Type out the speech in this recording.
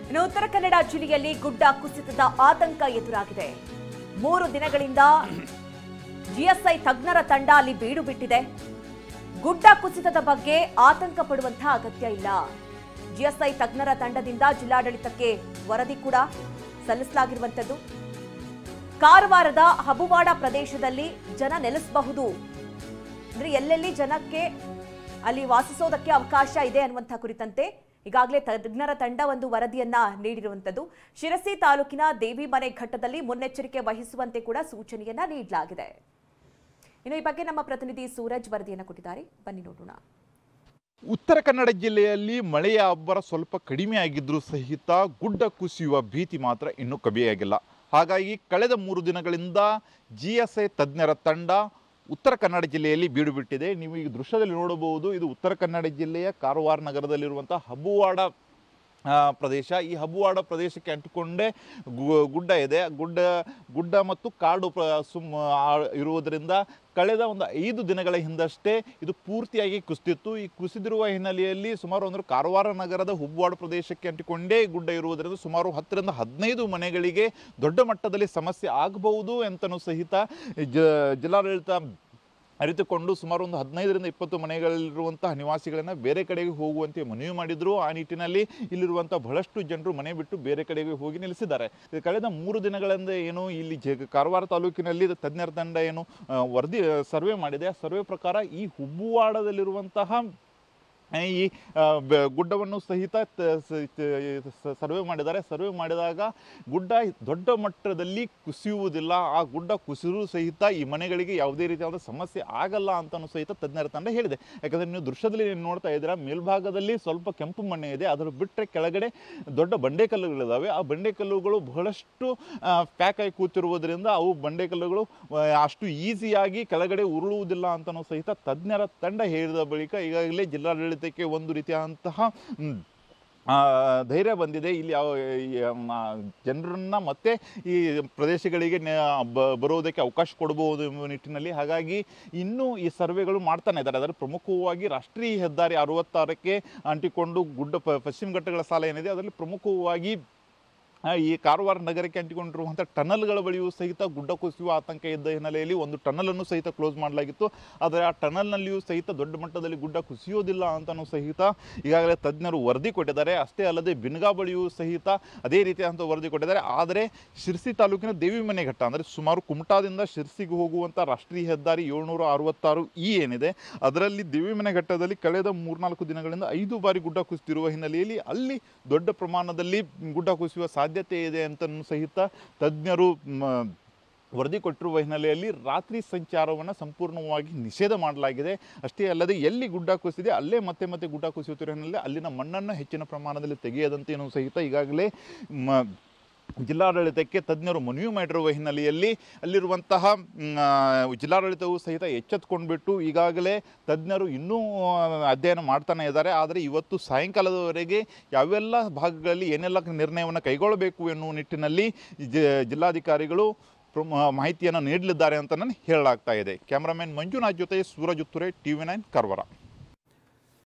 ಇನ್ನು ಉತ್ತರ ಕನ್ನಡ ಜಿಲ್ಲೆಯಲ್ಲಿ ಗುಡ್ಡ ಕುಸಿತದ ಆತಂಕ ಎದುರಾಗಿದೆ. 3 ದಿನಗಳಿಂದ ಜಿಎಸ್ಐ ತಜ್ಞರ ತಂಡ ಅಲ್ಲಿ ಬೀಡು ಬಿಟ್ಟಿದೆ. ಗುಡ್ಡ ಕುಸಿತದ ಬಗ್ಗೆ ಆತಂಕ ಪಡುವಂತಹ ಅಗತ್ಯ ಇಲ್ಲ. ಜಿಎಸ್ಐ ತಜ್ಞರ ತಂಡದಿಂದ ಜಿಲ್ಲಾಡಳಿತಕ್ಕೆ ವರದಿ ಕೂಡ ಸಲ್ಲಿಸಲಾಗಿರುವಂತದ್ದು. ಕಾರವಾರದ ಹಬುವಾಡ ಪ್ರದೇಶದಲ್ಲಿ ಜನ ನೆಲೆಸಬಹುದು, ಅಂದ್ರೆ ಎಲ್ಲೆಲ್ಲಿ ಜನಕ್ಕೆ ಅಲ್ಲಿ ವಾಸಿಸೋದಕ್ಕೆ ಅವಕಾಶ ಇದೆ ಅನ್ನುವಂಥ ಕುರಿತಂತೆ ಈಗಾಗಲೇ ತಜ್ಞರ ತಂಡ ಒಂದು ವರದಿಯನ್ನ ನೀಡಿರುವಂತದ್ದು. ಶಿರಸಿ ತಾಲೂಕಿನ ದೇವಿಮನೆ ಘಟ್ಟದಲ್ಲಿ ಮುನ್ನೆಚ್ಚರಿಕೆ ವಹಿಸುವಂತೆ ಕೂಡ ಸೂಚನೆಯನ್ನ ನೀಡಲಾಗಿದೆ. ಇನ್ನು ಈ ಬಗ್ಗೆ ನಮ್ಮ ಪ್ರತಿನಿಧಿ ಸೂರಜ್ ವರದಿಯನ್ನು ಕೊಟ್ಟಿದ್ದಾರೆ, ಬನ್ನಿ ನೋಡೋಣ. ಉತ್ತರ ಕನ್ನಡ ಜಿಲ್ಲೆಯಲ್ಲಿ ಮಳೆಯ ಅಬ್ಬರ ಸ್ವಲ್ಪ ಕಡಿಮೆ ಆಗಿದ್ರೂ ಸಹಿತ ಗುಡ್ಡ ಕುಸಿಯುವ ಭೀತಿ ಮಾತ್ರ ಇನ್ನೂ ಕಡಿಮೆಯಾಗಿಲ್ಲ. ಹಾಗಾಗಿ ಕಳೆದ 3 ದಿನಗಳಿಂದ ಜಿಎಸ್ಐ ತಜ್ಞರ ತಂಡ ಉತ್ತರ ಕನ್ನಡ ಜಿಲ್ಲೆಯಲ್ಲಿ ಬೀಡು ಬಿಟ್ಟಿದೆ. ನೀವು ಈ ದೃಶ್ಯದಲ್ಲಿ ನೋಡಬಹುದು, ಇದು ಉತ್ತರ ಕನ್ನಡ ಜಿಲ್ಲೆಯ ಕಾರವಾರ ನಗರದಲ್ಲಿರುವಂಥ ಹಬುವಾಡ ಪ್ರದೇಶ. ಈ ಹಬುವಾಡ ಪ್ರದೇಶಕ್ಕೆ ಅಂಟಿಕೊಂಡೇ ಗುಡ್ಡ ಇದೆ. ಗುಡ್ಡ ಮತ್ತು ಕಾಡು ಇರುವುದರಿಂದ ಕಳೆದ ಒಂದು 5 ದಿನಗಳ ಹಿಂದಷ್ಟೇ ಇದು ಪೂರ್ತಿಯಾಗಿ ಕುಸಿದಿತ್ತು. ಈ ಕುಸಿದಿರುವ ಹಿನ್ನೆಲೆಯಲ್ಲಿ ಸುಮಾರು ಕಾರವಾರ ನಗರದ ಹಬುವಾಡ ಪ್ರದೇಶಕ್ಕೆ ಅಂಟಿಕೊಂಡೇ ಗುಡ್ಡ ಇರುವುದರಿಂದ ಸುಮಾರು 10 ರಿಂದ 15 ಮನೆಗಳಿಗೆ ದೊಡ್ಡ ಮಟ್ಟದಲ್ಲಿ ಸಮಸ್ಯೆ ಆಗಬಹುದು ಅಂತಲೂ ಸಹಿತ ಜಿಲ್ಲಾಡಳಿತ ಅರಿತುಕೊಂಡು ಸುಮಾರು ಒಂದು 15 ರಿಂದ 20 ಮನೆಗಳಲ್ಲಿರುವಂತಹ ನಿವಾಸಿಗಳನ್ನು ಬೇರೆ ಕಡೆಗೆ ಹೋಗುವಂತೆ ಮನವಿ ಮಾಡಿದ್ರು. ಆ ನಿಟ್ಟಿನಲ್ಲಿ ಇಲ್ಲಿರುವಂಥ ಬಹಳಷ್ಟು ಜನರು ಮನೆ ಬಿಟ್ಟು ಬೇರೆ ಕಡೆಗೆ ಹೋಗಿ ನೆಲೆಸಿದ್ದಾರೆ. ಕಳೆದ 3 ದಿನಗಳಿಂದ ಏನು ಇಲ್ಲಿ ಕಾರವಾರ ತಾಲೂಕಿನಲ್ಲಿ ತಜ್ಞರ ತಂಡ ಏನು ವರದಿ ಸರ್ವೆ ಮಾಡಿದೆ. ಆ ಸರ್ವೆ ಪ್ರಕಾರ ಈ ಹಬುವಾಡದಲ್ಲಿರುವಂತಹ ಈ ಗುಡ್ಡವನ್ನು ಸಹಿತ ಸರ್ವೆ ಮಾಡಿದ್ದಾರೆ. ಸರ್ವೆ ಮಾಡಿದಾಗ ಗುಡ್ಡ ದೊಡ್ಡ ಮಟ್ಟದಲ್ಲಿ ಕುಸಿಯುವುದಿಲ್ಲ. ಆ ಗುಡ್ಡ ಕುಸಿರೂ ಸಹಿತ ಈ ಮನೆಗಳಿಗೆ ಯಾವುದೇ ರೀತಿಯಾದ ಸಮಸ್ಯೆ ಆಗಲ್ಲ ಅಂತಲೂ ಸಹಿತ ತಜ್ಞರ ತಂಡ ಹೇಳಿದೆ. ಯಾಕಂದರೆ ನೀವು ದೃಶ್ಯದಲ್ಲಿ ನೋಡ್ತಾ ಇದ್ದೀರಾ, ಮೇಲ್ಭಾಗದಲ್ಲಿ ಸ್ವಲ್ಪ ಕೆಂಪು ಮಣ್ಣೆ ಇದೆ, ಅದರ ಬಿಟ್ಟರೆ ಕೆಳಗಡೆ ದೊಡ್ಡ ಬಂಡೆಕಲ್ಲುಗಳಿದ್ದಾವೆ. ಆ ಬಂಡೆಕಲ್ಲುಗಳು ಬಹಳಷ್ಟು ಪ್ಯಾಕ್ ಆಗಿ ಕೂತಿರುವುದರಿಂದ ಅವು ಬಂಡೆಕಲ್ಲುಗಳು ಅಷ್ಟು ಈಸಿಯಾಗಿ ಕೆಳಗಡೆ ಉರುಳುವುದಿಲ್ಲ ಅಂತಲೂ ಸಹಿತ ತಜ್ಞರ ತಂಡ ಹೇಳಿದ ಬಳಿಕ ಈಗಾಗಲೇ ಜಿಲ್ಲಾಡಳಿತ ಒಂದು ರೀತಿಯಾದಂತಹ ಧೈರ್ಯ ಬಂದಿದೆ. ಇಲ್ಲಿ ಜನರನ್ನ ಮತ್ತೆ ಈ ಪ್ರದೇಶಗಳಿಗೆ ಬರೋದಕ್ಕೆ ಅವಕಾಶ ಕೊಡಬಹುದು ಎಂಬ ನಿಟ್ಟಿನಲ್ಲಿ. ಹಾಗಾಗಿ ಇನ್ನೂ ಈ ಸರ್ವೆಗಳು ಮಾಡ್ತಾನೆ ಇದ್ದಾರೆ. ಅದರಲ್ಲಿ ಪ್ರಮುಖವಾಗಿ ರಾಷ್ಟ್ರೀಯ ಹೆದ್ದಾರಿ 66ಕ್ಕೆ ಅಂಟಿಕೊಂಡು ಪಶ್ಚಿಮ ಘಟ್ಟಗಳ ಸಾಲ ಏನಿದೆ, ಅದರಲ್ಲಿ ಪ್ರಮುಖವಾಗಿ ಈ ಕಾರವಾರ ನಗರಕ್ಕೆ ಅಂಟಿಕೊಂಡಿರುವಂಥ ಟನಲ್ಗಳ ಬಳಿಯೂ ಸಹಿತ ಗುಡ್ಡ ಕುಸಿಯುವ ಆತಂಕ ಇದ್ದ ಹಿನ್ನೆಲೆಯಲ್ಲಿ ಒಂದು ಟನಲನ್ನು ಸಹಿತ ಕ್ಲೋಸ್ ಮಾಡಲಾಗಿತ್ತು. ಆದರೆ ಆ ಟನಲ್ನಲ್ಲಿಯೂ ಸಹಿತ ದೊಡ್ಡ ಮಟ್ಟದಲ್ಲಿ ಗುಡ್ಡ ಕುಸಿಯೋದಿಲ್ಲ ಅಂತಲೂ ಸಹಿತ ಈಗಾಗಲೇ ತಜ್ಞರು ವರದಿ ಕೊಟ್ಟಿದ್ದಾರೆ. ಅಷ್ಟೇ ಅಲ್ಲದೆ ಬಿನ್ಗಾ ಬಳಿಯೂ ಸಹಿತ ಅದೇ ರೀತಿಯಾದಂಥ ವರದಿ ಕೊಟ್ಟಿದ್ದಾರೆ. ಆದರೆ ಶಿರಸಿ ತಾಲೂಕಿನ ದೇವಿಮನೆ ಘಟ್ಟ ಅಂದರೆ ಸುಮಾರು ಕುಮಟಾದಿಂದ ಶಿರಸಿಗೆ ಹೋಗುವಂಥ ರಾಷ್ಟ್ರೀಯ ಹೆದ್ದಾರಿ 766 ಏನಿದೆ, ಅದರಲ್ಲಿ ದೇವಿಮನೆ ಘಟ್ಟದಲ್ಲಿ ಕಳೆದ 3-4 ದಿನಗಳಿಂದ 5 ಬಾರಿ ಗುಡ್ಡ ಕುಸಿದಿರುವ ಹಿನ್ನೆಲೆಯಲ್ಲಿ ಅಲ್ಲಿ ದೊಡ್ಡ ಪ್ರಮಾಣದಲ್ಲಿ ಗುಡ್ಡ ಕುಸಿಯುವ ಸಾಧ್ಯತೆ ಇದೆ ಅಂತಲೂ ಸಹಿತ ತಜ್ಞರು ವರದಿ ಕೊಟ್ಟಿರುವ ಹಿನ್ನೆಲೆಯಲ್ಲಿ ರಾತ್ರಿ ಸಂಚಾರವನ್ನು ಸಂಪೂರ್ಣವಾಗಿ ನಿಷೇಧ ಮಾಡಲಾಗಿದೆ. ಅಷ್ಟೇ ಅಲ್ಲದೆ ಎಲ್ಲಿ ಗುಡ್ಡ ಕುಸಿದೆ ಅಲ್ಲೇ ಮತ್ತೆ ಗುಡ್ಡ ಕುಸಿಯುತ್ತಿರುವ ಹಿನ್ನೆಲೆ ಅಲ್ಲಿನ ಮಣ್ಣನ್ನು ಹೆಚ್ಚಿನ ಪ್ರಮಾಣದಲ್ಲಿ ತೆಗೆಯದಂತೆಯೂ ಸಹಿತ ಈಗಾಗಲೇ ಜಿಲ್ಲಾಡಳಿತಕ್ಕೆ ತಜ್ಞರು ಮನವಿ ಮಾಡಿರುವ ಹಿನ್ನೆಲೆಯಲ್ಲಿ ಅಲ್ಲಿರುವಂತಹ ಜಿಲ್ಲಾಡಳಿತವು ಸಹಿತ ಎಚ್ಚೆತ್ತುಕೊಂಡ್ಬಿಟ್ಟು ಈಗಾಗಲೇ ತಜ್ಞರು ಇನ್ನೂ ಅಧ್ಯಯನ ಮಾಡ್ತಾನೆ ಇದ್ದಾರೆ. ಆದರೆ ಇವತ್ತು ಸಾಯಂಕಾಲದವರೆಗೆ ಯಾವೆಲ್ಲ ಭಾಗಗಳಲ್ಲಿ ಏನೆಲ್ಲ ನಿರ್ಣಯವನ್ನು ಕೈಗೊಳ್ಳಬೇಕು ಎನ್ನುವ ನಿಟ್ಟಿನಲ್ಲಿ ಜಿಲ್ಲಾಧಿಕಾರಿಗಳು ಮಾಹಿತಿಯನ್ನು ನೀಡಲಿದ್ದಾರೆ ಅಂತ ಹೇಳಲಾಗ್ತಾ ಇದೆ. ಕ್ಯಾಮರಾಮನ್ ಮಂಜುನಾಥ್ ಜೊತೆ ಸೂರಜ್ ಉತ್ತುರೆ, TV9 ಕಾರವಾರ.